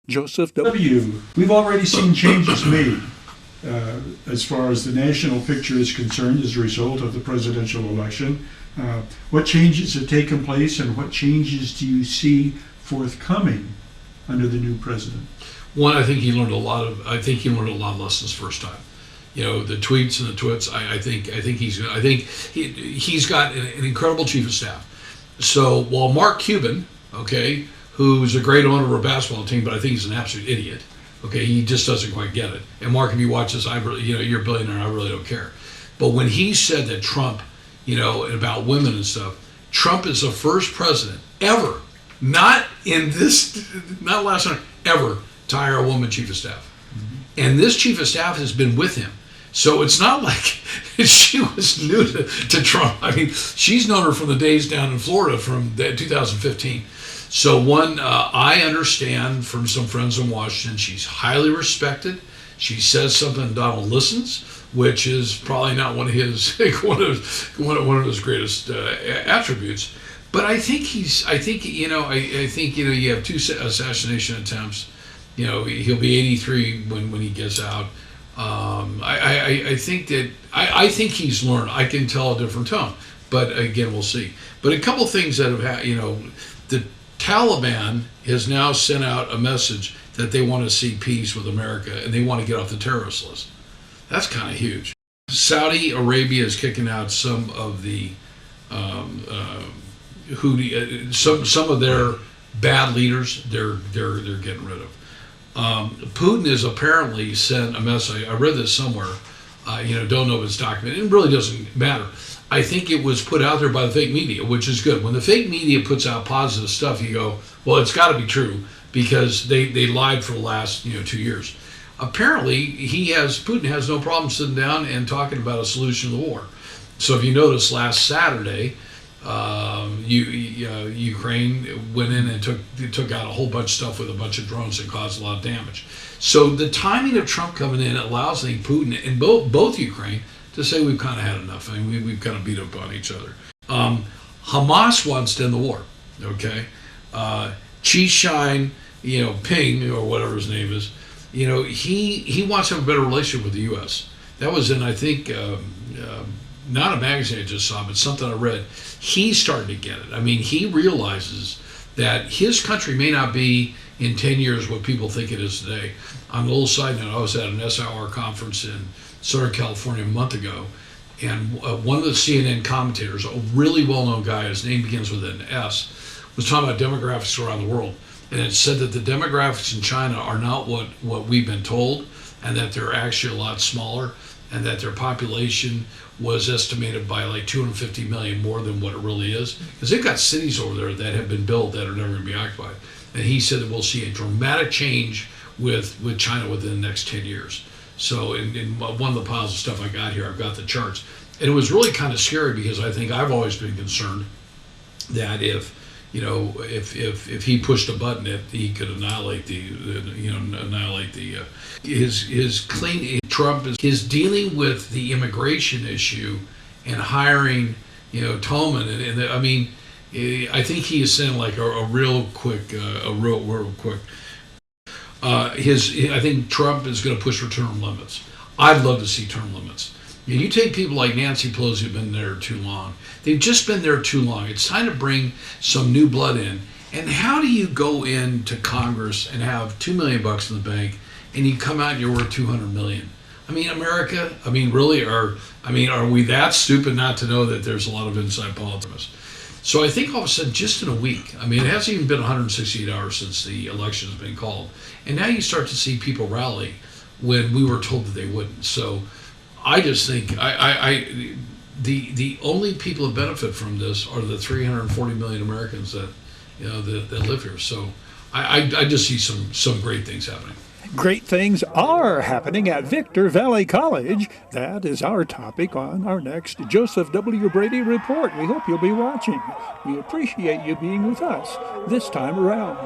Joseph We've already seen changes made as far as the national picture is concerned as a result of the presidential election. What changes have taken place, and what changes do you see forthcoming under the new president? One, I think he learned a lot of lessons first time. You know, the tweets and the twits. I think he's got an incredible chief of staff. So while Mark Cuban, okay, who's a great owner of a basketball team, but I think he's an absolute idiot. Okay, he just doesn't quite get it. And Mark, if you watch this, you're a billionaire. I really don't care. But when he said that Trump, about women and stuff, Trump is the first president ever, not last time, ever to hire a woman chief of staff. Mm-hmm. And this chief of staff has been with him. So it's not like she was new to Trump. I mean, she's known her from the days down in Florida from 2015. So I understand from some friends in Washington, she's highly respected. She says something, Donald listens, which is probably not one of his one of his greatest attributes. But I think you have two assassination attempts. He'll be 83 when he gets out. I think he's learned. I can tell a different tone, but again, we'll see. But a couple things that have happened. The Taliban has now sent out a message that they want to see peace with America and they want to get off the terrorist list. That's kind of huge. Saudi Arabia is kicking out some of the Houthi, some of their bad leaders. They're getting rid of. Putin has apparently sent a message. I read this somewhere. Don't know if it's documented. It really doesn't matter. I think it was put out there by the fake media, which is good. When the fake media puts out positive stuff, you go, well, it's got to be true because they lied for the last 2 years. Apparently, Putin has no problem sitting down and talking about a solution to the war. So if you notice, last Saturday, Ukraine went in and took out a whole bunch of stuff with a bunch of drones and caused a lot of damage. So the timing of Trump coming in allows Putin and both Ukraine to say we've kind of had enough. I mean, we've kind of beat up on each other. Hamas wants to end the war. Okay, Chi Shine, Ping or whatever his name is, he wants to have a better relationship with the U.S. That was in, I think, not a magazine I just saw, but something I read. He's starting to get it. I mean, he realizes that his country may not be in 10 years what people think it is today. On a little side note, I was at an SIR conference in Southern California a month ago, and one of the CNN commentators, a really well-known guy, his name begins with an S, was talking about demographics around the world. And it said that the demographics in China are not what we've been told, and that they're actually a lot smaller, and that their population was estimated by like 250 million more than what it really is. Because they've got cities over there that have been built that are never going to be occupied. And he said that we'll see a dramatic change with China within the next 10 years. So in one of the piles of stuff I got here, I've got the charts. And it was really kind of scary because I think I've always been concerned that if he pushed a button, that he could annihilate Trump is dealing with the immigration issue and hiring, Tolman, and I mean, I think he is saying like a real quick. I think Trump is going to push for term limits. I'd love to see term limits. You take people like Nancy Pelosi who've been there too long. They've just been there too long. It's time to bring some new blood in. And how do you go into Congress and have $2 million in the bank and you come out and you're worth $200 million? I mean, America, really, are we that stupid not to know that there's a lot of inside politics? So I think all of a sudden, just in a week, it hasn't even been 168 hours since the election has been called. And now you start to see people rally when we were told that they wouldn't. So I just think the only people that benefit from this are the 340 million Americans that live here. So I just see some great things happening. Great things are happening at Victor Valley College. That is our topic on our next Joseph W. Brady Report. We hope you'll be watching. We appreciate you being with us this time around.